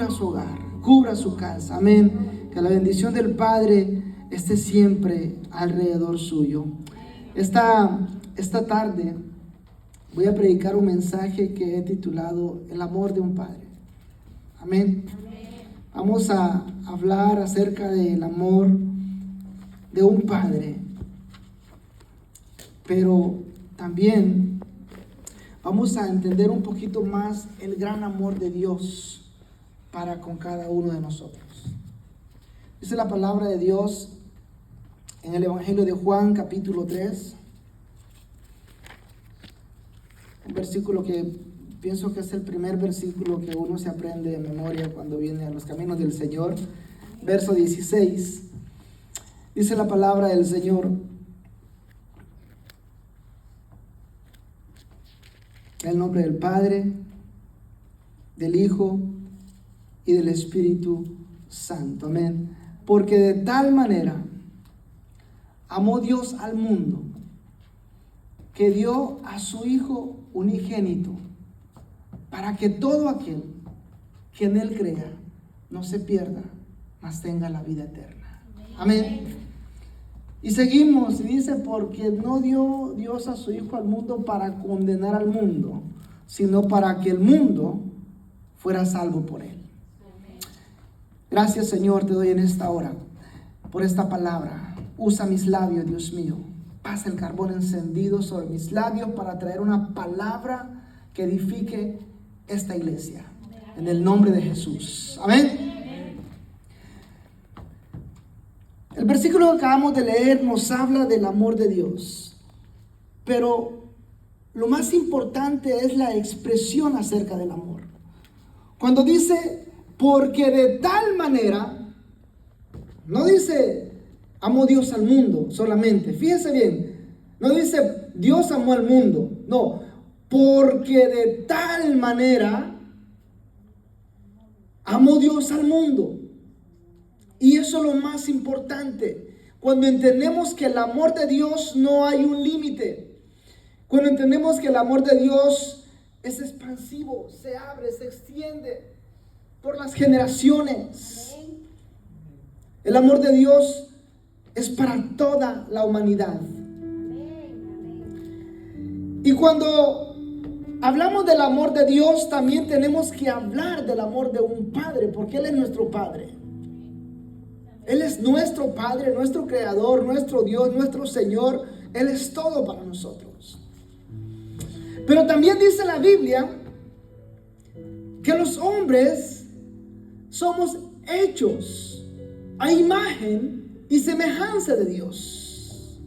su hogar, cubra su casa. Amén. Que la bendición del Padre esté siempre alrededor suyo. Esta tarde voy a predicar un mensaje que he titulado El amor de un padre. Amén. Vamos a hablar acerca del amor de un padre, pero también vamos a entender un poquito más el gran amor de Dios para con cada uno de nosotros. Dice la palabra de Dios en el Evangelio de Juan, capítulo 3, un versículo que pienso que es el primer versículo que uno se aprende de memoria cuando viene a los caminos del Señor. Verso 16, dice la palabra del Señor: en el nombre del Padre, del Hijo y del Espíritu Santo. Amén. Porque de tal manera amó Dios al mundo, que dio a su Hijo unigénito, para que todo aquel que en Él crea no se pierda, mas tenga la vida eterna. Amén. Y seguimos, y dice: porque no dio Dios a su Hijo al mundo para condenar al mundo, sino para que el mundo fuera salvo por Él. Gracias, Señor, te doy en esta hora por esta palabra. Usa mis labios, Dios mío. Pasa el carbón encendido sobre mis labios para traer una palabra que edifique esta iglesia. En el nombre de Jesús. Amén. El versículo que acabamos de leer nos habla del amor de Dios. Pero lo más importante es la expresión acerca del amor. Cuando dice: porque de tal manera, no dice amó Dios al mundo solamente. Fíjese bien, no dice Dios amó al mundo. No, porque de tal manera amó Dios al mundo. Y eso es lo más importante. Cuando entendemos que el amor de Dios no hay un límite. Cuando entendemos que el amor de Dios es expansivo, se abre, se extiende por las generaciones. El amor de Dios es para toda la humanidad. Y cuando hablamos del amor de Dios, también tenemos que hablar del amor de un padre, porque Él es nuestro Padre. Él es nuestro Padre, nuestro Creador, nuestro Dios, nuestro Señor. Él es todo para nosotros. Pero también dice la Biblia que los hombres somos hechos a imagen y semejanza de Dios.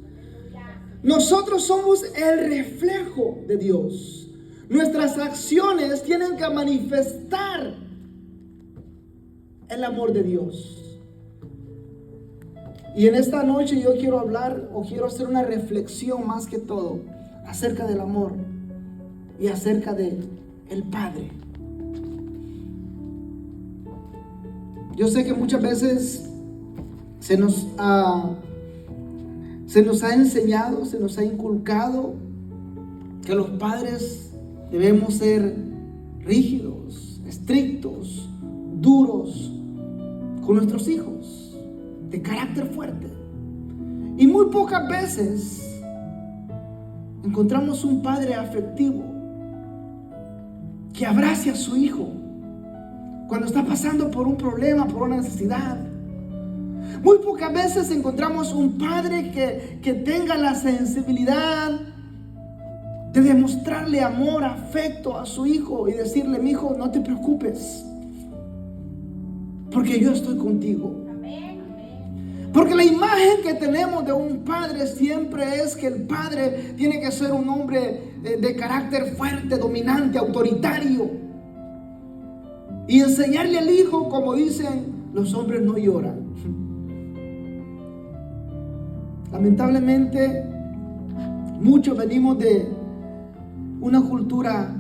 Nosotros somos el reflejo de Dios. Nuestras acciones tienen que manifestar el amor de Dios. Y en esta noche yo quiero hablar, o quiero hacer una reflexión más que todo acerca del amor y acerca de el Padre. Yo sé que muchas veces se nos ha enseñado, se nos ha inculcado que los padres debemos ser rígidos, estrictos, duros con nuestros hijos, de carácter fuerte. Y muy pocas veces encontramos un padre afectivo que abrace a su hijo cuando está pasando por un problema, por una necesidad. Muy pocas veces encontramos un padre que tenga la sensibilidad de demostrarle amor, afecto a su hijo y decirle: mi hijo, no te preocupes, porque yo estoy contigo. Porque la imagen que tenemos de un padre siempre es que el padre tiene que ser un hombre de carácter fuerte, dominante, autoritario. Y enseñarle al hijo, como dicen, los hombres no lloran. Lamentablemente, muchos venimos de una cultura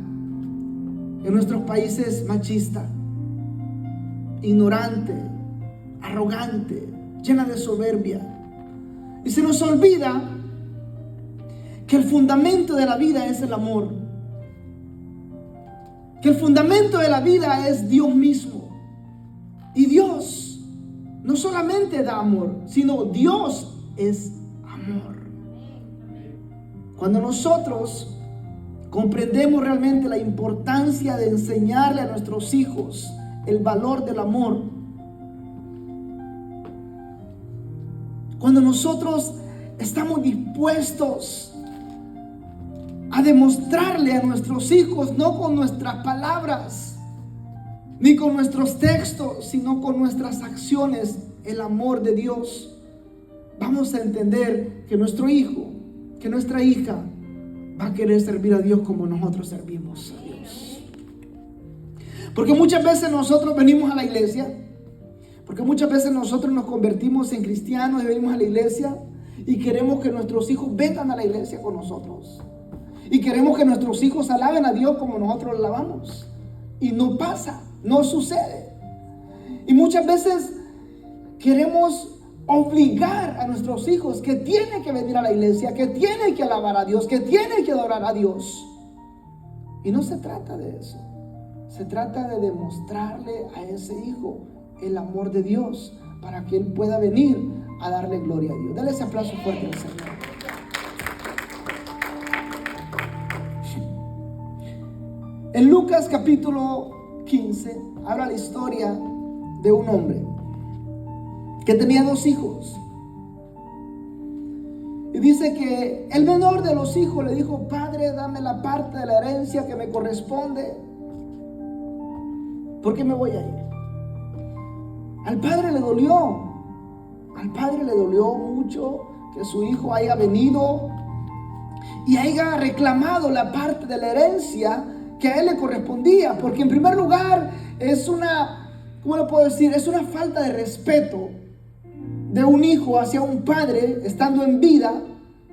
en nuestros países machista, ignorante, arrogante, llena de soberbia. Y se nos olvida que el fundamento de la vida es el amor. Que el fundamento de la vida es Dios mismo. solamente da amor, sino Dios es amor. Cuando nosotros comprendemos realmente la importancia de enseñarle a nuestros hijos el valor del amor, cuando nosotros estamos dispuestos a demostrarle a nuestros hijos, no con nuestras palabras, ni con nuestros textos, sino con nuestras acciones, el amor de Dios, vamos a entender que nuestro hijo, que nuestra hija va a querer servir a Dios como nosotros servimos a Dios. Porque muchas veces nosotros venimos a la iglesia, porque muchas veces nosotros nos convertimos en cristianos y venimos a la iglesia y queremos que nuestros hijos vengan a la iglesia con nosotros. Y queremos que nuestros hijos alaben a Dios como nosotros lo alabamos. Y no pasa, no sucede. Y muchas veces queremos obligar a nuestros hijos que tienen que venir a la iglesia, que tienen que alabar a Dios, que tienen que adorar a Dios. Y no se trata de eso. Se trata de demostrarle a ese hijo el amor de Dios para que él pueda venir a darle gloria a Dios. Dale ese aplauso fuerte al Señor. En Lucas capítulo 15 habla la historia de un hombre que tenía 2 hijos. Y dice que el menor de los hijos le dijo: Padre, dame la parte de la herencia que me corresponde, porque me voy a ir. Al padre le dolió mucho que su hijo haya venido y haya reclamado la parte de la herencia que a él le correspondía, porque en primer lugar es una, ¿cómo lo puedo decir? Es una falta de respeto de un hijo hacia un padre estando en vida,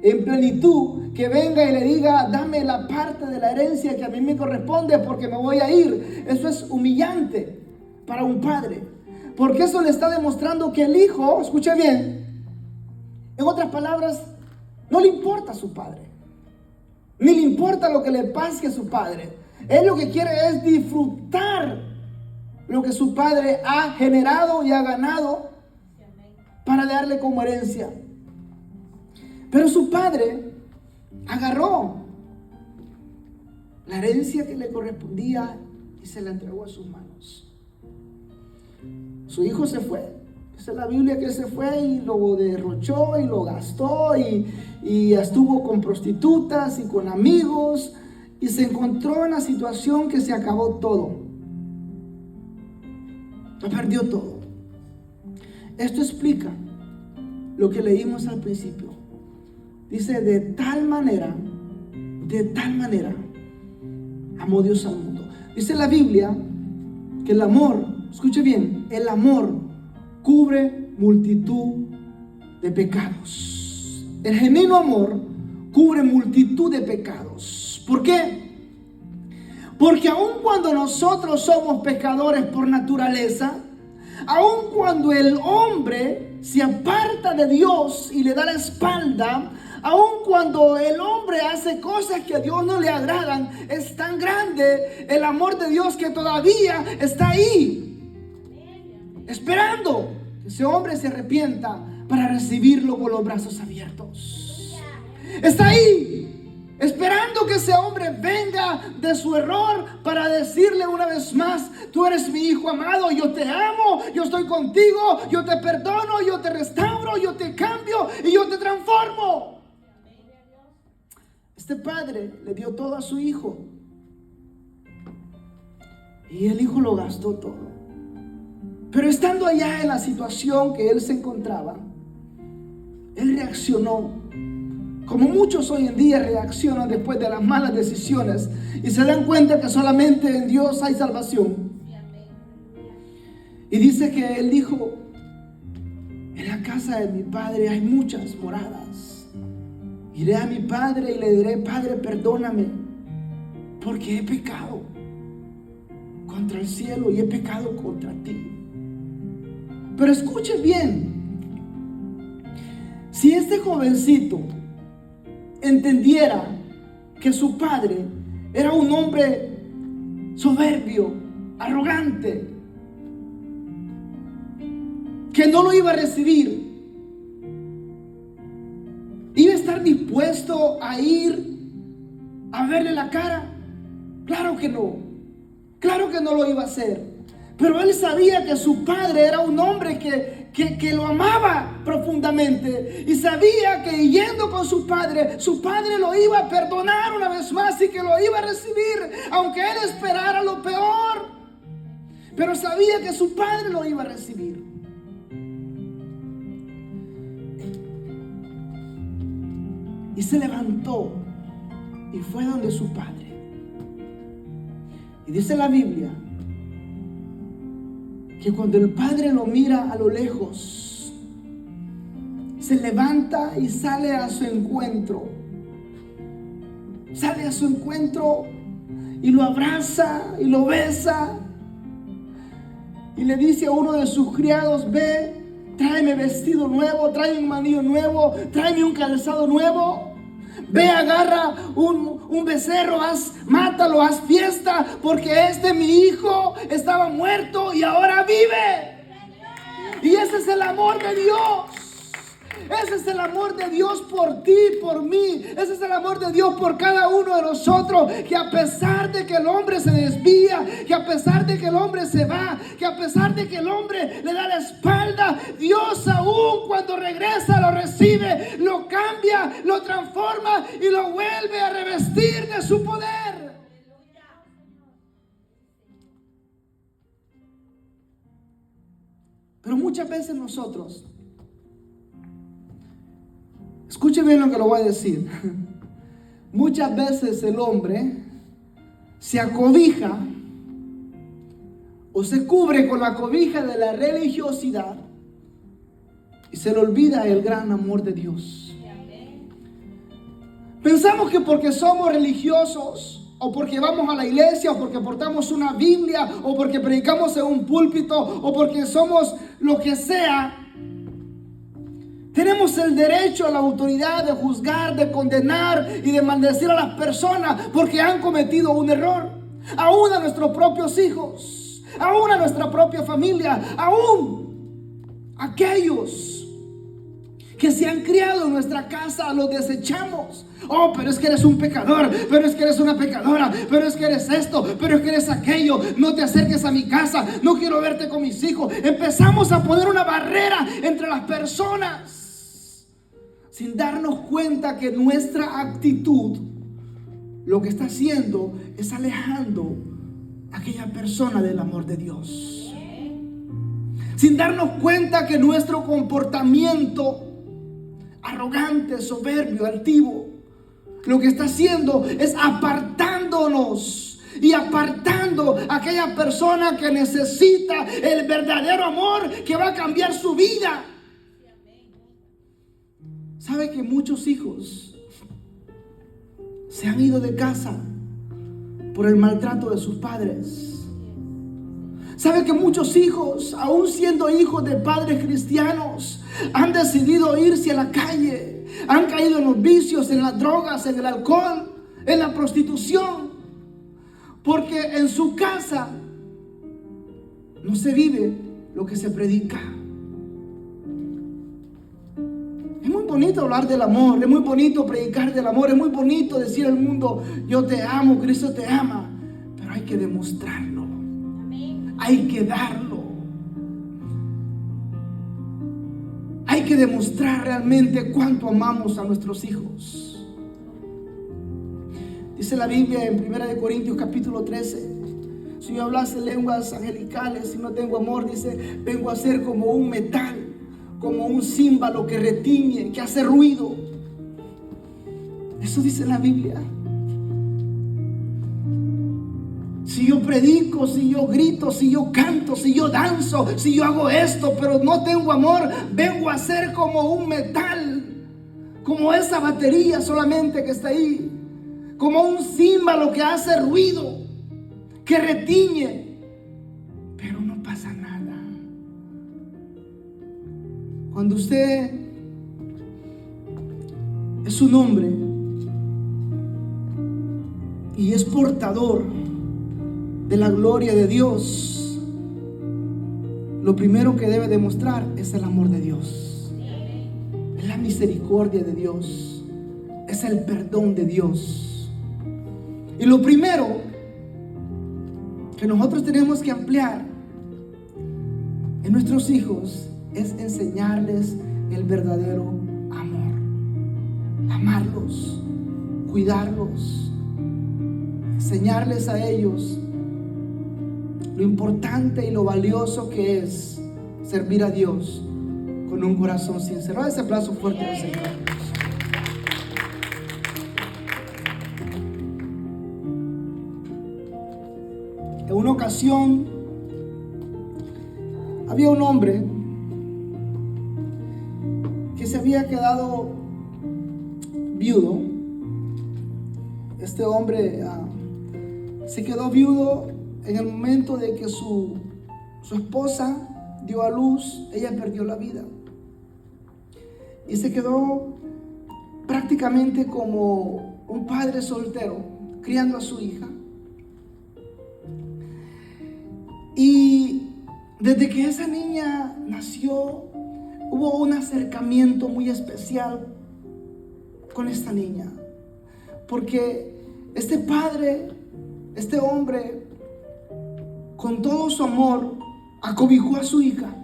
en plenitud, que venga y le diga: dame la parte de la herencia que a mí me corresponde porque me voy a ir. Eso es humillante para un padre, porque eso le está demostrando que el hijo, escuche bien, en otras palabras, no le importa a su padre, ni le importa lo que le pase a su padre. Él lo que quiere es disfrutar lo que su padre ha generado y ha ganado para darle como herencia. Pero su padre agarró la herencia que le correspondía y se la entregó a sus manos. Su hijo se fue. Dice la Biblia que se fue y lo derrochó y lo gastó y estuvo con prostitutas y con amigos y se encontró en una situación que se acabó todo. Lo perdió todo. Esto explica lo que leímos al principio. Dice: de tal manera amó Dios al mundo. Dice la Biblia que el amor, escuche bien, el amor cubre multitud de pecados. El genuino amor cubre multitud de pecados. ¿Por qué? Porque aun cuando nosotros somos pecadores por naturaleza, aun cuando el hombre se aparta de Dios y le da la espalda, aun cuando el hombre hace cosas que a Dios no le agradan, es tan grande el amor de Dios que todavía está ahí, esperando que ese hombre se arrepienta para recibirlo con los brazos abiertos. Está ahí, esperando que ese hombre venga de su error para decirle una vez más: tú eres mi hijo amado, yo te amo, yo estoy contigo, yo te perdono, yo te restauro, yo te cambio y yo te transformo. Este padre le dio todo a su hijo y el hijo lo gastó todo. Pero estando allá en la situación que él se encontraba, él reaccionó como muchos hoy en día reaccionan después de las malas decisiones y se dan cuenta que solamente en Dios hay salvación. Y dice que él dijo: en la casa de mi padre hay muchas moradas. Iré a mi padre y le diré: Padre, perdóname, porque he pecado contra el cielo y he pecado contra ti. Pero escuche bien, si este jovencito entendiera que su padre era un hombre soberbio, arrogante, que no lo iba a recibir, ¿iba a estar dispuesto a ir a verle la cara? Claro que no. Claro que no lo iba a hacer. Pero él sabía que su padre era un hombre que lo amaba profundamente. Y sabía que yendo con su padre lo iba a perdonar una vez más y que lo iba a recibir, aunque él esperara lo peor. Pero sabía que su padre lo iba a recibir. Y se levantó y fue donde su padre. Y dice la Biblia que cuando el padre lo mira a lo lejos, se levanta y sale a su encuentro. Sale a su encuentro y lo abraza y lo besa. Y le dice a uno de sus criados: ve, tráeme vestido nuevo, tráeme un manillo nuevo, tráeme un calzado nuevo. Ve, agarra un becerro, mátalo, haz fiesta, porque mi hijo estaba muerto y ahora vive. Y ese es el amor de Dios. Ese es el amor de Dios por ti, por mí. Ese es el amor de Dios por cada uno de nosotros. Que a pesar de que el hombre se desvía, que a pesar de que el hombre se va, que a pesar de que el hombre le da la espalda, Dios aún cuando regresa lo recibe, lo cambia, lo transforma y lo vuelve a revestir de su poder. Pero muchas veces nosotros, escuche bien lo que lo voy a decir. Muchas veces el hombre se acobija o se cubre con la cobija de la religiosidad y se le olvida el gran amor de Dios. Pensamos que porque somos religiosos, o porque vamos a la iglesia, o porque portamos una Biblia, o porque predicamos en un púlpito, o porque somos lo que sea, tenemos el derecho, la autoridad de juzgar, de condenar y de maldecir a las personas porque han cometido un error. Aún a nuestros propios hijos, aún a nuestra propia familia, aún aquellos que se han criado en nuestra casa, los desechamos. Oh, pero es que eres un pecador, pero es que eres una pecadora, pero es que eres esto, pero es que eres aquello. No te acerques a mi casa, no quiero verte con mis hijos. Empezamos a poner una barrera entre las personas sin darnos cuenta que nuestra actitud lo que está haciendo es alejando a aquella persona del amor de Dios. Sin darnos cuenta que nuestro comportamiento arrogante, soberbio, altivo, lo que está haciendo es apartándonos y apartando a aquella persona que necesita el verdadero amor que va a cambiar su vida. ¿Sabe que muchos hijos se han ido de casa por el maltrato de sus padres? ¿Sabe que muchos hijos, aún siendo hijos de padres cristianos, han decidido irse a la calle? Han caído en los vicios, en las drogas, en el alcohol, en la prostitución, porque en su casa no se vive lo que se predica. Es muy bonito hablar del amor, es muy bonito predicar del amor, es muy bonito decir al mundo: yo te amo, Cristo te ama, pero hay que demostrarlo, hay que darlo. Hay que demostrar realmente cuánto amamos a nuestros hijos. Dice la Biblia en 1 Corintios capítulo 13: si yo hablase lenguas angelicales y no tengo amor, dice, vengo a ser como un metal, como un címbalo que retiñe, que hace ruido. Eso dice la Biblia. Si yo predico, si yo grito, si yo canto, si yo danzo, si yo hago esto, pero no tengo amor, vengo a ser como un metal, como esa batería solamente que está ahí, como un címbalo que hace ruido, que retiñe, pero no pasa nada. Cuando usted es un hombre y es portador de la gloria de Dios, lo primero que debe demostrar es el amor de Dios, es la misericordia de Dios, es el perdón de Dios. Y lo primero que nosotros tenemos que ampliar en nuestros hijos es enseñarles el verdadero amor, amarlos, cuidarlos, enseñarles a ellos lo importante y lo valioso que es servir a Dios con un corazón sincero. Ese aplauso fuerte al Señor. En una ocasión había un hombre que se había quedado viudo. Este hombre se quedó viudo en el momento de que su esposa dio a luz. Ella perdió la vida y se quedó prácticamente como un padre soltero, criando a su hija. Y desde que esa niña nació, hubo un acercamiento muy especial con esta niña, porque este padre, este hombre, con todo su amor, acobijó a su hija,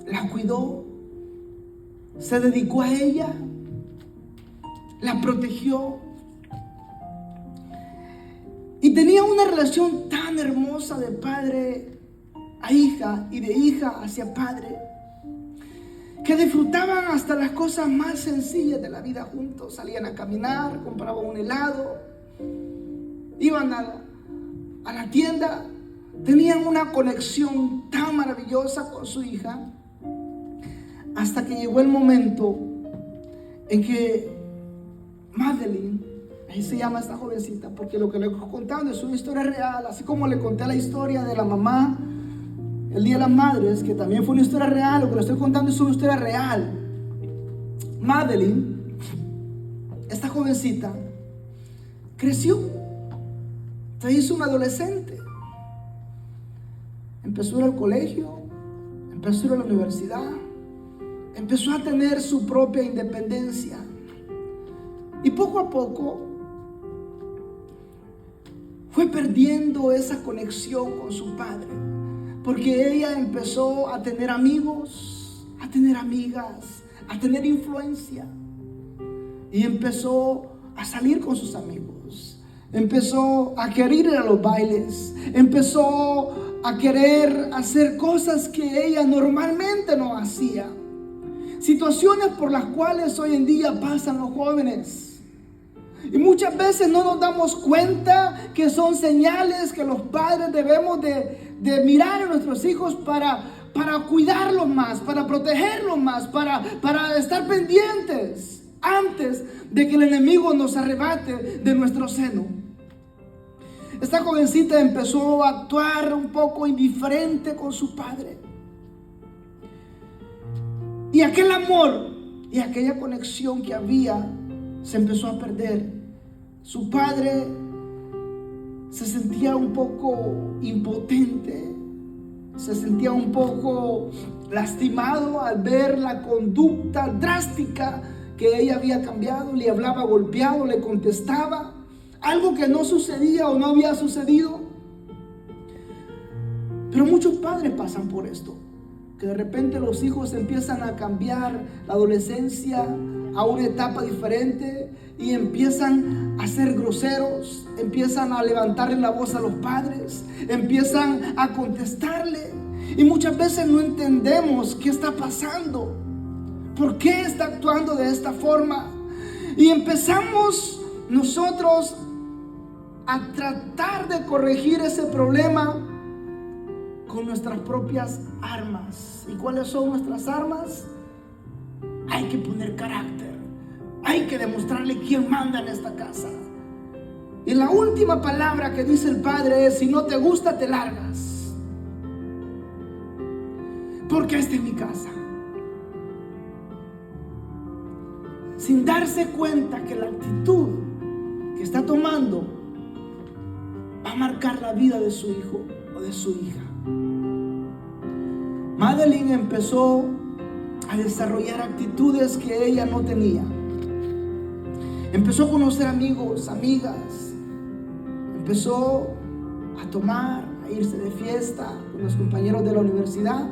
la cuidó, se dedicó a ella, la protegió. Y tenía una relación tan hermosa de padre a hija y de hija hacia padre, que disfrutaban hasta las cosas más sencillas de la vida juntos. Salían a caminar, compraban un helado, iban a la tienda. Tenían una conexión tan maravillosa con su hija, hasta que llegó el momento en que Madeline, ahí se llama esta jovencita, porque lo que le estoy contando es una historia real, así como le conté la historia de la mamá el Día de las Madres, que también fue una historia real. Lo que le estoy contando es una historia real. Madeline, esta jovencita, creció, se hizo una adolescente. Empezó a ir al colegio, empezó a ir a la universidad, empezó a tener su propia independencia. Y poco a poco fue perdiendo esa conexión con su padre, porque ella empezó a tener amigos, a tener amigas, a tener influencia. Y empezó a salir con sus amigos, empezó a querer ir a los bailes, empezó a querer hacer cosas que ella normalmente no hacía. Situaciones por las cuales hoy en día pasan los jóvenes. Y muchas veces no nos damos cuenta que son señales que los padres debemos de mirar a nuestros hijos para cuidarlos más, para protegerlos más, para estar pendientes antes de que el enemigo nos arrebate de nuestro seno. Esta jovencita empezó a actuar un poco indiferente con su padre. Y aquel amor y aquella conexión que había se empezó a perder. Su padre se sentía un poco impotente, se sentía un poco lastimado al ver la conducta drástica que ella había cambiado. Le hablaba golpeado, le contestaba algo que no sucedía o no había sucedido. Pero muchos padres pasan por esto, que de repente los hijos empiezan a cambiar la adolescencia a una etapa diferente y empiezan a ser groseros, empiezan a levantarle la voz a los padres, empiezan a contestarle, y muchas veces no entendemos qué está pasando, por qué está actuando de esta forma, y empezamos nosotros a tratar de corregir ese problema con nuestras propias armas. ¿Y cuáles son nuestras armas? Hay que poner carácter, hay que demostrarle quién manda en esta casa. Y la última palabra que dice el padre es: si no te gusta, te largas, porque esta es mi casa. Sin darse cuenta que la actitud que está tomando va a marcar la vida de su hijo o de su hija. Madeline empezó a desarrollar actitudes que ella no tenía. Empezó a conocer amigos, amigas. Empezó a tomar, a irse de fiesta con los compañeros de la universidad.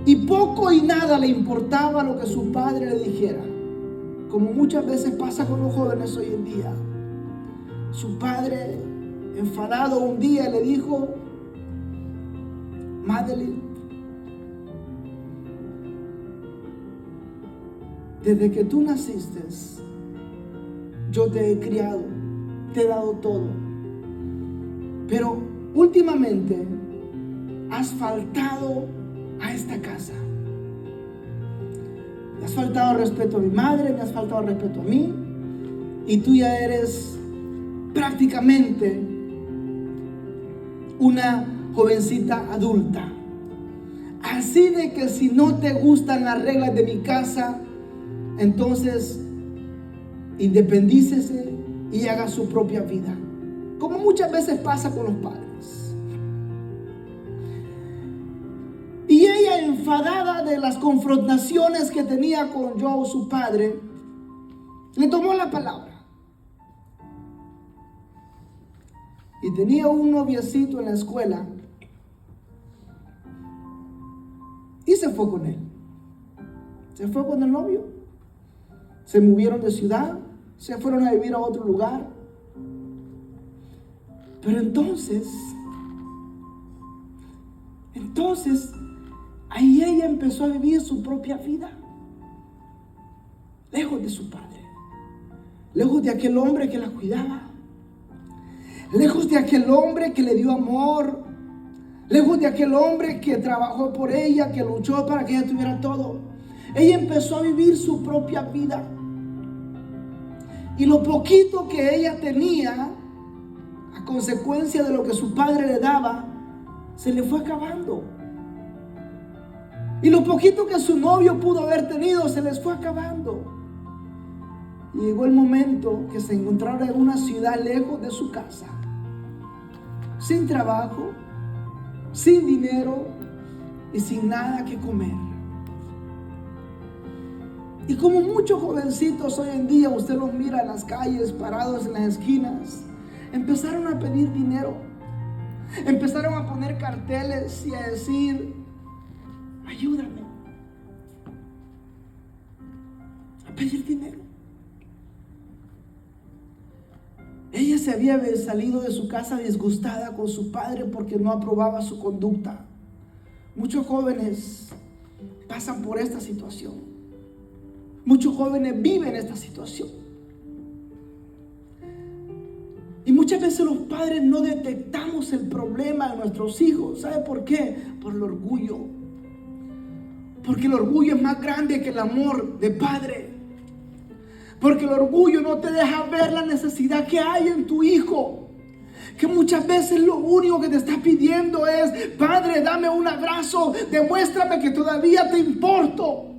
Y poco y nada le importaba lo que su padre le dijera, como muchas veces pasa con los jóvenes hoy en día. Su padre, enfadado un día, le dijo: Madeline, desde que tú naciste, yo te he criado, te he dado todo, pero últimamente has faltado a esta casa. Me has faltado respeto a mi madre, me has faltado respeto a mí, y tú ya eres prácticamente una jovencita adulta. Así de que si no te gustan las reglas de mi casa, entonces independícese y haga su propia vida, como muchas veces pasa con los padres. Y ella, enfadada de las confrontaciones que tenía con Joe, su padre, le tomó la palabra. Y tenía un noviecito en la escuela y se fue con él. Se fue con el novio. Se movieron de ciudad, se fueron a vivir a otro lugar. Pero entonces ahí ella empezó a vivir su propia vida, lejos de su padre, lejos de aquel hombre que la cuidaba, lejos de aquel hombre que le dio amor, lejos de aquel hombre que trabajó por ella, que luchó para que ella tuviera todo. Ella empezó a vivir su propia vida, y lo poquito que ella tenía, a consecuencia de lo que su padre le daba, se le fue acabando. Y lo poquito que su novio pudo haber tenido, se les fue acabando. Y llegó el momento que se encontraron en una ciudad lejos de su casa, sin trabajo, sin dinero y sin nada que comer. Y como muchos jovencitos hoy en día, usted los mira en las calles, parados en las esquinas, empezaron a pedir dinero. Empezaron a poner carteles y a decir: ayúdame. A pedir dinero. Ella se había salido de su casa disgustada con su padre porque no aprobaba su conducta. Muchos jóvenes pasan por esta situación. Muchos jóvenes viven esta situación. Y muchas veces los padres no detectamos el problema de nuestros hijos. ¿Sabe por qué? Por el orgullo. Porque el orgullo es más grande que el amor de padre. Porque el orgullo no te deja ver la necesidad que hay en tu hijo. Que muchas veces lo único que te está pidiendo es: Padre, dame un abrazo, demuéstrame que todavía te importo.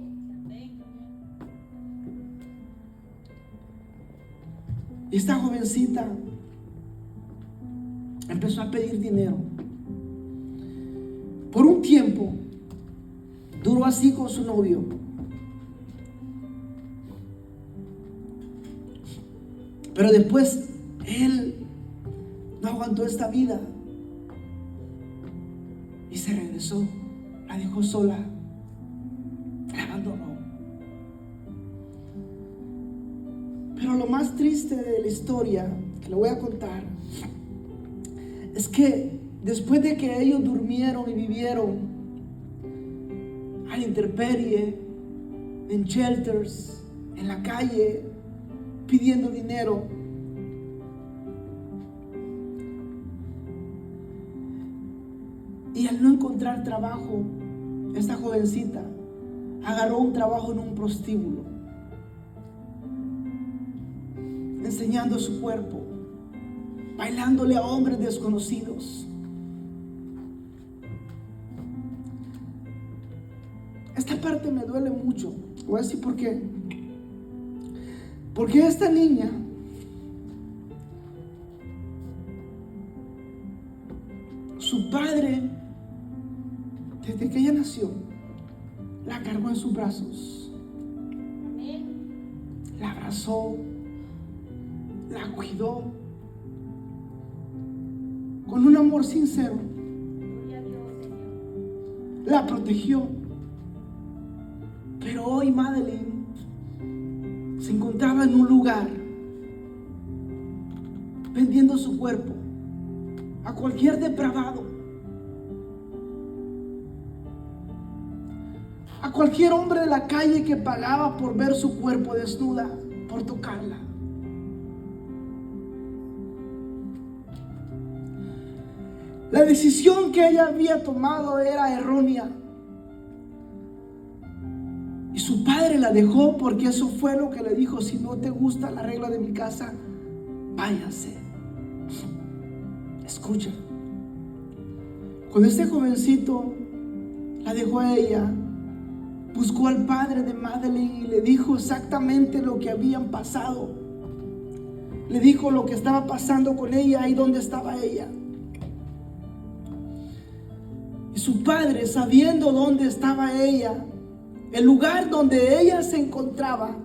Y esta jovencita empezó a pedir dinero. Por un tiempo duró así con su novio. Pero después él no aguantó esta vida y se regresó. La dejó sola, la abandonó. Pero lo más triste de la historia que le voy a contar es que después de que ellos durmieron y vivieron a la intemperie, en shelters, en la calle, pidiendo dinero, y al no encontrar trabajo, esta jovencita agarró un trabajo en un prostíbulo, enseñando su cuerpo, bailándole a hombres desconocidos. Esta parte me duele mucho. Voy a decir por qué. Porque esta niña su padre desde que ella nació, la cargó en sus brazos. La abrazó, la cuidó con un amor sincero. La protegió. Pero hoy Madeline se encontraba en un lugar vendiendo su cuerpo a cualquier depravado, a cualquier hombre de la calle que pagaba por ver su cuerpo desnuda, por tocarla. La decisión que ella había tomado era errónea. Y su padre la dejó porque eso fue lo que le dijo: si no te gusta la regla de mi casa, váyase. Escucha. Cuando este jovencito la dejó a ella, buscó al padre de Madeline y le dijo exactamente lo que habían pasado. Le dijo lo que estaba pasando con ella y dónde estaba ella. Y su padre, sabiendo dónde estaba ella, el lugar donde ella se encontraba,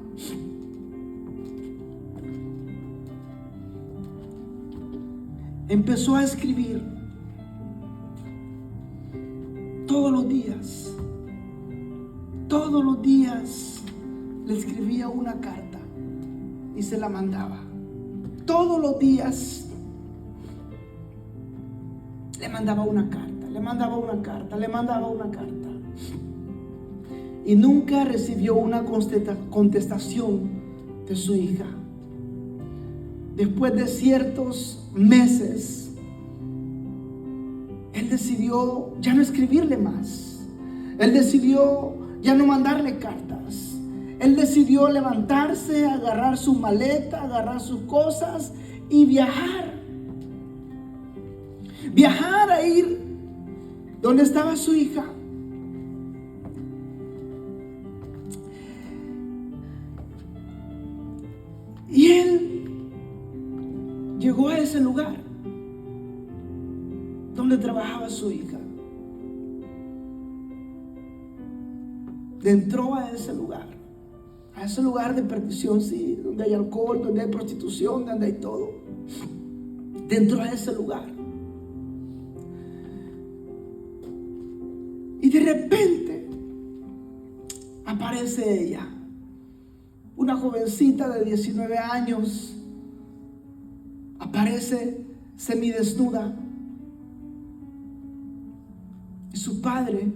empezó a escribir todos los días. Todos los días le escribía una carta y se la mandaba. Todos los días le mandaba una carta, le mandaba una carta, le mandaba una carta. Y nunca recibió una contestación de su hija. Después de ciertos meses, él decidió ya no escribirle más. Él decidió ya no mandarle cartas. Él decidió levantarse, agarrar su maleta, agarrar sus cosas y viajar. Viajar a ir donde estaba su hija. Y él llegó a ese lugar donde trabajaba su hija. Entró a ese lugar de perdición, sí, donde hay alcohol, donde hay prostitución, donde hay todo. Entró a ese lugar. Y de repente aparece ella, una jovencita de 19 años, aparece semidesnuda. Y su padre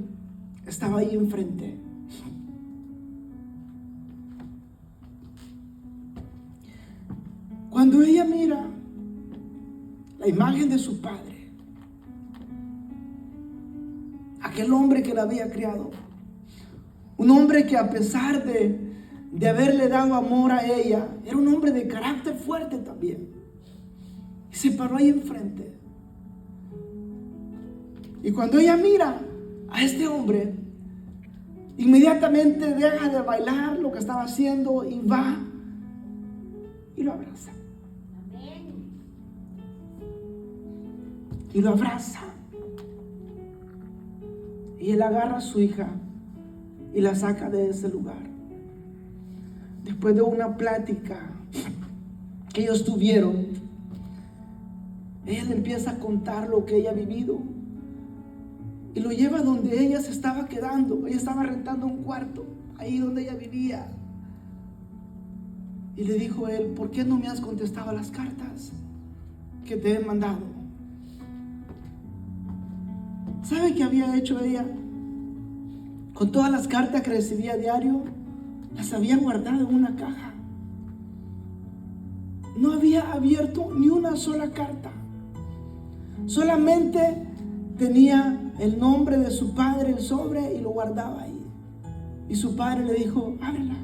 estaba ahí enfrente. Cuando ella mira la imagen de su padre, aquel hombre que la había criado, un hombre que a pesar de haberle dado amor a ella, era un hombre de carácter fuerte también, y se paró ahí enfrente. Y cuando ella mira a este hombre, inmediatamente deja de bailar lo que estaba haciendo y va y lo abraza. Y lo abraza. Y él agarra a su hija y la saca de ese lugar. Después de una plática que ellos tuvieron, ella le empieza a contar lo que ella ha vivido. Y lo lleva donde ella se estaba quedando. Ella estaba rentando un cuarto ahí donde ella vivía. Y le dijo él: ¿por qué no me has contestado las cartas que te he mandado? ¿Sabe qué había hecho ella? Con todas las cartas que recibía a diario, las había guardado en una caja. No había abierto ni una sola carta. Solamente tenía el nombre de su padre, el sobre, y lo guardaba ahí. Y su padre le dijo: ábrela.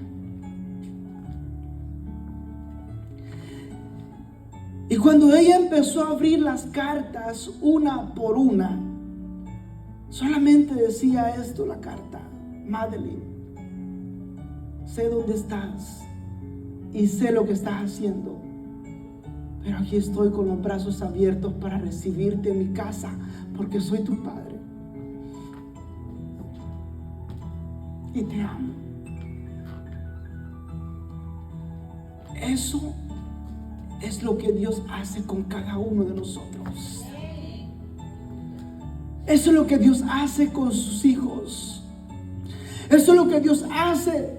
Y cuando ella empezó a abrir las cartas una por una, solamente decía esto la carta: Madeline, sé dónde estás y sé lo que estás haciendo, pero aquí estoy con los brazos abiertos para recibirte en mi casa, porque soy tu padre. y te amo. Eso es lo que Dios hace con cada uno de nosotros. Eso es lo que Dios hace con sus hijos. Eso es lo que Dios hace,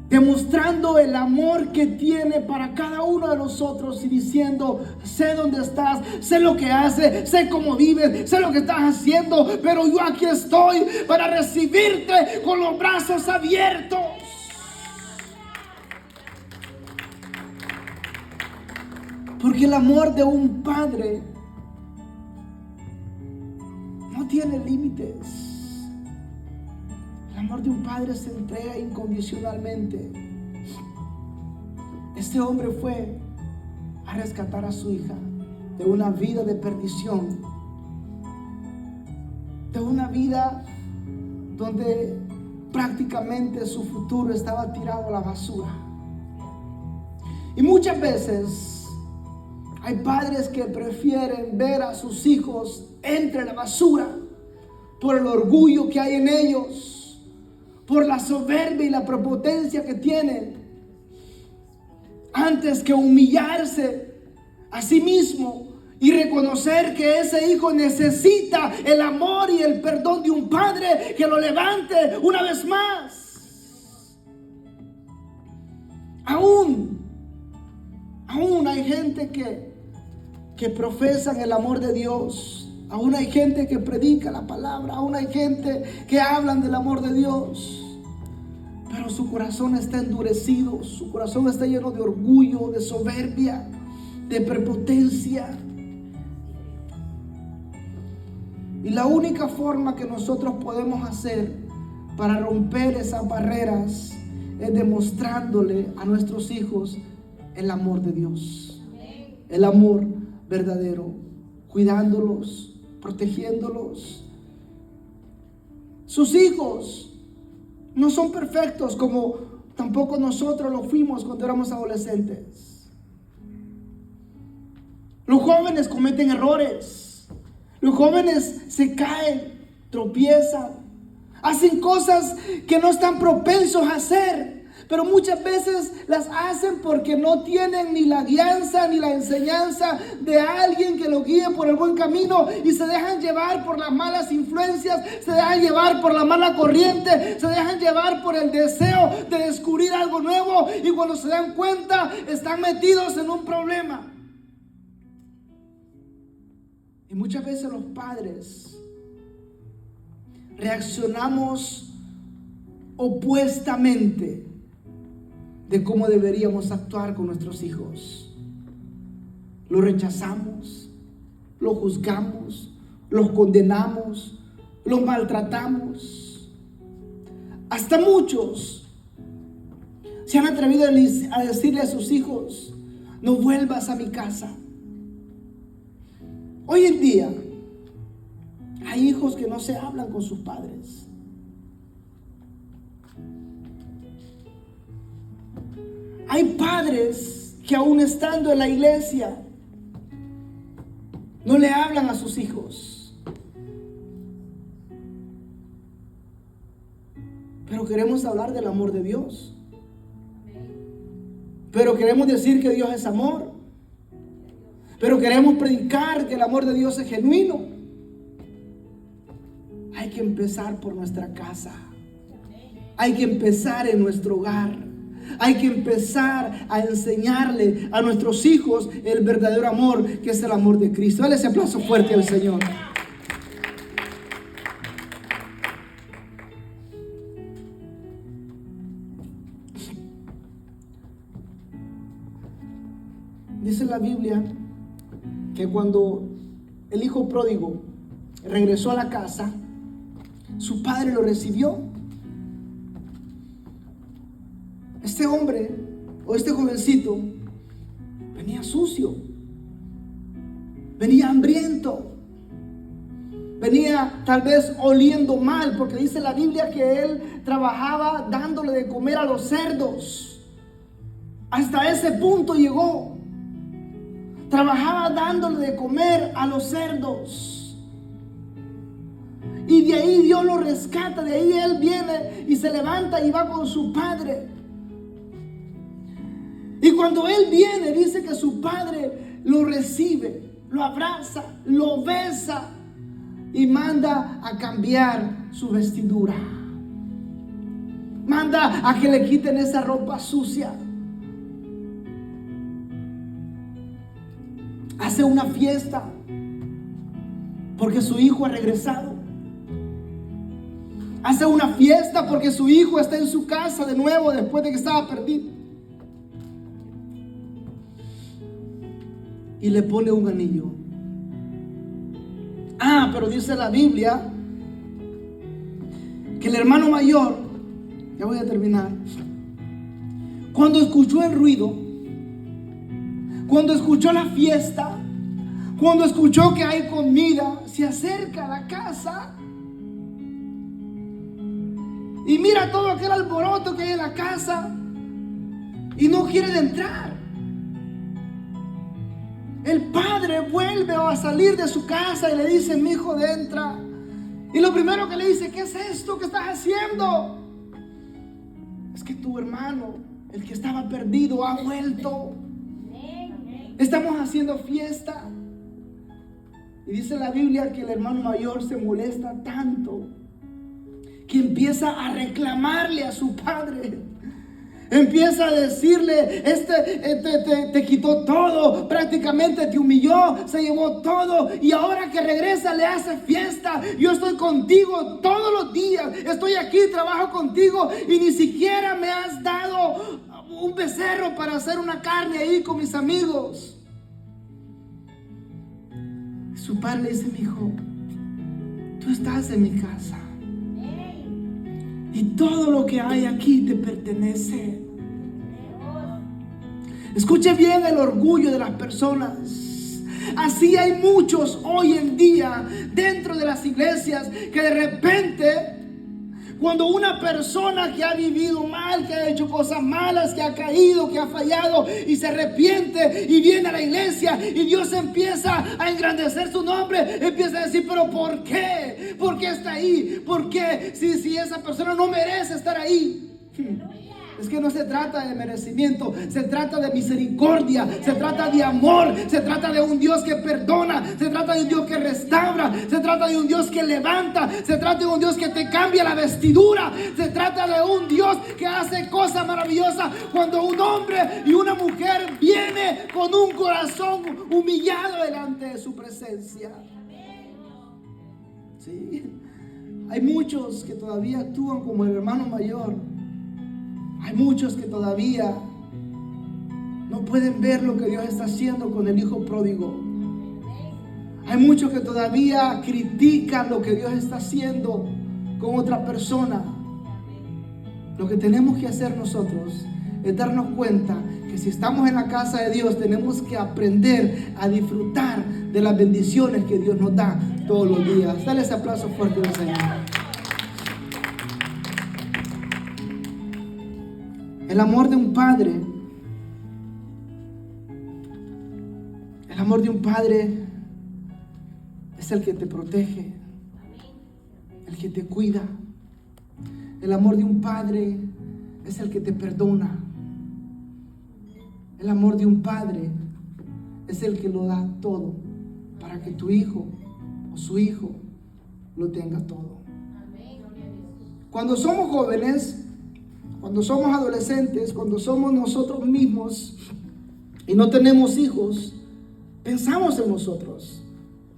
demostrando el amor que tiene para cada uno de nosotros y diciendo: sé dónde estás, sé lo que haces, sé cómo vives, sé lo que estás haciendo, pero yo aquí estoy para recibirte con los brazos abiertos. Porque el amor de un padre no tiene límites. El amor de un padre se entrega incondicionalmente. Este hombre fue a rescatar a su hija de una vida de perdición, de una vida donde prácticamente su futuro estaba tirado a la basura. Y muchas veces hay padres que prefieren ver a sus hijos entre la basura por el orgullo que hay en ellos, por la soberbia y la prepotencia que tienen, antes que humillarse a sí mismo y reconocer que ese hijo necesita el amor y el perdón de un padre que lo levante una vez más. Aún hay gente que profesan el amor de Dios. Aún hay gente que predica la palabra. Aún hay gente que hablan del amor de Dios. Pero su corazón está endurecido. Su corazón está lleno de orgullo, de soberbia, de prepotencia. Y la única forma que nosotros podemos hacer para romper esas barreras es demostrándole a nuestros hijos el amor de Dios. El amor verdadero, cuidándolos, protegiéndolos. Sus hijos no son perfectos, como tampoco nosotros lo fuimos cuando éramos adolescentes. Los jóvenes cometen errores. Los jóvenes se caen, tropiezan, hacen cosas que no están propensos a hacer. Pero muchas veces las hacen porque no tienen ni la guianza ni la enseñanza de alguien que lo guíe por el buen camino, y se dejan llevar por las malas influencias, se dejan llevar por la mala corriente, se dejan llevar por el deseo de descubrir algo nuevo, y cuando se dan cuenta están metidos en un problema. Y muchas veces los padres reaccionamos opuestamente de cómo deberíamos actuar con nuestros hijos. Los rechazamos, los juzgamos, los condenamos, los maltratamos. Hasta muchos se han atrevido a decirle a sus hijos: no vuelvas a mi casa. Hoy en día hay hijos que no se hablan con sus padres. Hay padres que aún estando en la iglesia no le hablan a sus hijos. Pero queremos hablar del amor de Dios. Pero queremos decir que Dios es amor. Pero queremos predicar que el amor de Dios es genuino. Hay que empezar por nuestra casa. Hay que empezar en nuestro hogar. Hay que empezar a enseñarle a nuestros hijos el verdadero amor, que es el amor de Cristo. Dale ese aplauso fuerte al Señor. Dice la Biblia que cuando el hijo pródigo regresó a la casa, su padre lo recibió. Este hombre o este jovencito venía sucio, venía hambriento, venía tal vez oliendo mal, porque dice la Biblia que él trabajaba dándole de comer a los cerdos. Hasta ese punto llegó. Trabajaba dándole de comer a los cerdos. Y de ahí Dios Dios lo rescata. De ahí él viene y se levanta y va con su padre. Y cuando él viene, dice que su padre lo recibe, lo abraza, lo besa y manda a cambiar su vestidura. Manda a que le quiten esa ropa sucia. Hace una fiesta porque su hijo ha regresado. Hace una fiesta porque su hijo está en su casa de nuevo después de que estaba perdido. Y le pone un anillo. Pero dice la Biblia que el hermano mayor, ya voy a terminar, cuando escuchó el ruido, cuando escuchó la fiesta, cuando escuchó que hay comida, se acerca a la casa y mira todo aquel alboroto que hay en la casa y no quiere entrar. El padre vuelve a salir de su casa y le dice: mi hijo, entra. Y lo primero que le dice: ¿qué es esto que estás haciendo? Es que tu hermano, el que estaba perdido, ha vuelto. Estamos haciendo fiesta. Y dice la Biblia que el hermano mayor se molesta tanto que empieza a reclamarle a su padre. Empieza a decirle: te quitó todo, prácticamente te humilló, se llevó todo, y ahora que regresa le hace fiesta. Yo estoy contigo todos los días, estoy aquí, trabajo contigo, y ni siquiera me has dado un becerro para hacer una carne ahí con mis amigos. Su padre le dice: mi hijo, tú estás en mi casa y todo lo que hay aquí te pertenece. Escuche bien el orgullo de las personas. Así hay muchos hoy en día dentro de las iglesias que de repente, cuando una persona que ha vivido mal, que ha hecho cosas malas, que ha caído, que ha fallado y se arrepiente y viene a la iglesia y Dios empieza a engrandecer su nombre, empieza a decir: pero ¿por qué? ¿Por qué está ahí? ¿Por qué? Si esa persona no merece estar ahí. Es que no se trata de merecimiento, se trata de misericordia, se trata de amor, se trata de un Dios que perdona, se trata de un Dios que restaura, se trata de un Dios que levanta, se trata de un Dios que te cambia la vestidura, se trata de un Dios que hace cosas maravillosas cuando un hombre y una mujer viene con un corazón humillado delante de su presencia. Sí, hay muchos que todavía actúan como el hermano mayor. Hay muchos que todavía no pueden ver lo que Dios está haciendo con el hijo pródigo. Hay muchos que todavía critican lo que Dios está haciendo con otra persona. Lo que tenemos que hacer nosotros es darnos cuenta que si estamos en la casa de Dios, tenemos que aprender a disfrutar de las bendiciones que Dios nos da todos los días. Dale ese aplauso fuerte al Señor. El amor de un padre, el amor de un padre es el que te protege, el que te cuida. El amor de un padre es el que te perdona. El amor de un padre es el que lo da todo para que tu hijo o su hijo lo tenga todo. Cuando somos jóvenes, cuando somos adolescentes, cuando somos nosotros mismos y no tenemos hijos, pensamos en nosotros.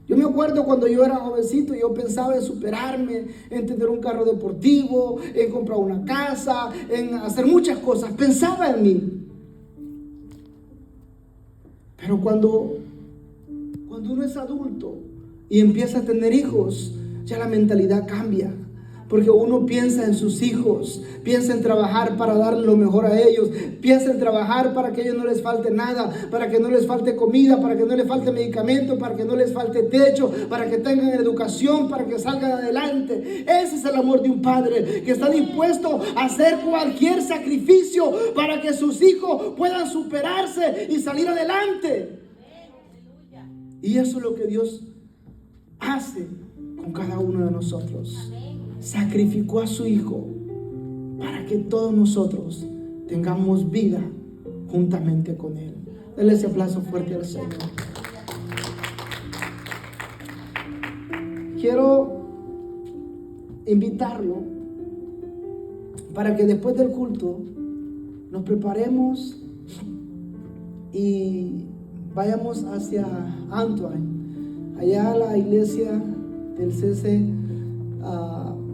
Yo me acuerdo cuando yo era jovencito, yo pensaba en superarme, en tener un carro deportivo, en comprar una casa, en hacer muchas cosas. Pensaba en mí. Pero cuando uno es adulto y empieza a tener hijos, ya la mentalidad cambia. Porque uno piensa en sus hijos, piensa en trabajar para darle lo mejor a ellos, piensa en trabajar para que a ellos no les falte nada, para que no les falte comida, para que no les falte medicamento, para que no les falte techo, para que tengan educación, para que salgan adelante. Ese es el amor de un padre que está dispuesto a hacer cualquier sacrificio para que sus hijos puedan superarse y salir adelante. Y eso es lo que Dios hace con cada uno de nosotros. sacrificó a su Hijo para que todos nosotros tengamos vida juntamente con Él. Denle ese aplauso fuerte al Señor. Quiero invitarlo para que después del culto nos preparemos y vayamos hacia Antoine. Allá la iglesia del CC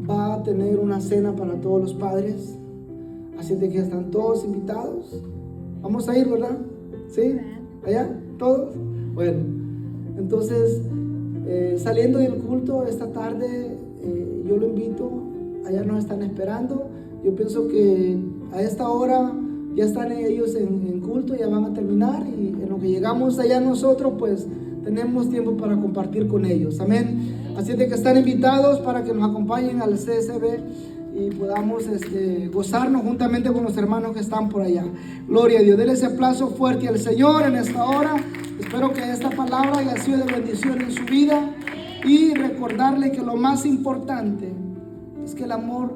va a tener una cena para todos los padres, así de que están todos invitados. Vamos a ir, ¿verdad? ¿Sí? ¿Allá? ¿Todos? Bueno, entonces saliendo del culto esta tarde, yo lo invito. Allá nos están esperando. Yo pienso que a esta hora ya están ellos en culto, ya van a terminar, y en lo que llegamos allá nosotros, pues tenemos tiempo para compartir con ellos. Amén. Así de que están invitados para que nos acompañen al CSB y podamos gozarnos juntamente con los hermanos que están por allá. Gloria a Dios. Denle ese aplauso fuerte al Señor en esta hora. Espero que esta palabra haya sido de bendición en su vida, y recordarle que lo más importante es que el amor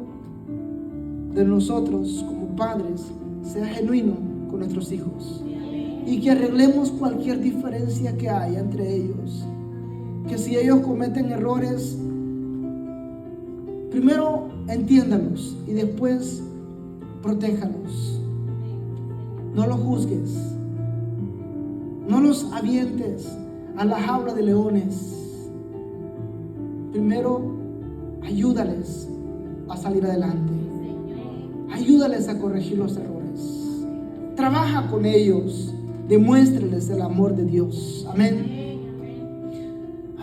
de nosotros como padres sea genuino con nuestros hijos, y que arreglemos cualquier diferencia que haya entre ellos. Que si ellos cometen errores, primero entiéndalos y después protéjalos. No los juzgues, no los avientes a la jaula de leones. Primero ayúdales a salir adelante, ayúdales a corregir los errores, trabaja con ellos, demuéstreles el amor de Dios. Amén.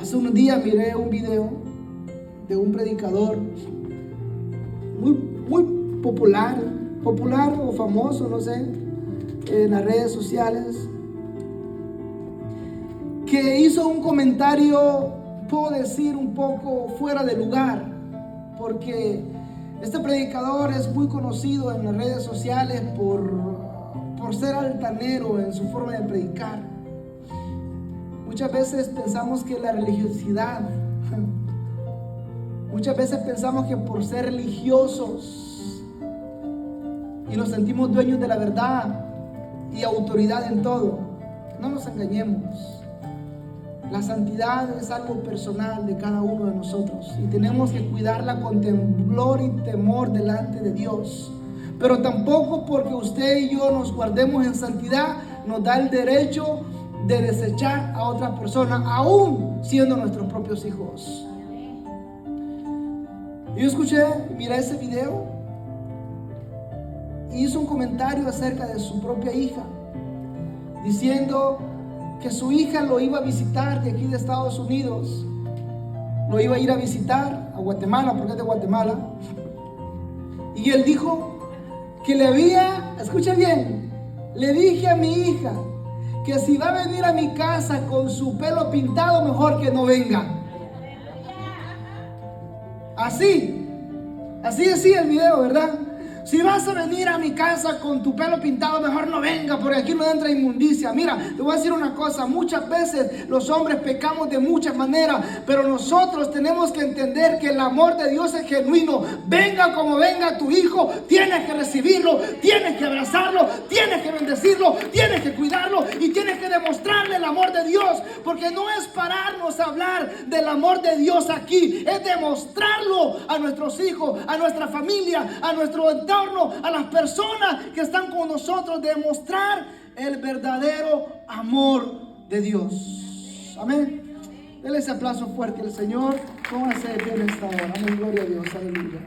Hace unos días miré un video de un predicador muy popular o famoso, no sé, en las redes sociales, que hizo un comentario, puedo decir, un poco fuera de lugar, porque este predicador es muy conocido en las redes sociales por ser altanero en su forma de predicar. Muchas veces pensamos que la religiosidad, muchas veces pensamos que por ser religiosos y nos sentimos dueños de la verdad y autoridad en todo. No nos engañemos. La santidad es algo personal de cada uno de nosotros, y tenemos que cuidarla con temblor y temor delante de Dios. Pero tampoco porque usted y yo nos guardemos en santidad nos da el derecho de desechar a otra persona, aún siendo nuestros propios hijos. Yo miré ese video, y hizo un comentario acerca de su propia hija, diciendo que su hija lo iba a visitar de aquí de Estados Unidos, lo iba a ir a visitar a Guatemala, porque es de Guatemala, y él dijo que escucha bien, le dije a mi hija que si va a venir a mi casa con su pelo pintado, mejor que no venga. Así decía el video, ¿verdad? Si vas a venir a mi casa con tu pelo pintado, mejor no venga, porque aquí no entra inmundicia. Mira, te voy a decir una cosa: muchas veces los hombres pecamos de muchas maneras, pero nosotros tenemos que entender que el amor de Dios es genuino. Venga como venga tu hijo, tienes que recibirlo, tienes que abrazarlo, tienes que bendecirlo, tienes que cuidarlo y tienes que demostrarle el amor de Dios, porque no es pararnos a hablar del amor de Dios aquí, es demostrarlo a nuestros hijos, a nuestra familia, a nuestro entorno, a las personas que están con nosotros, demostrar el verdadero amor de Dios. Amén. Denle ese aplauso fuerte al Señor. Póngase de pie en esta hora. Amén. Gloria a Dios. Aleluya.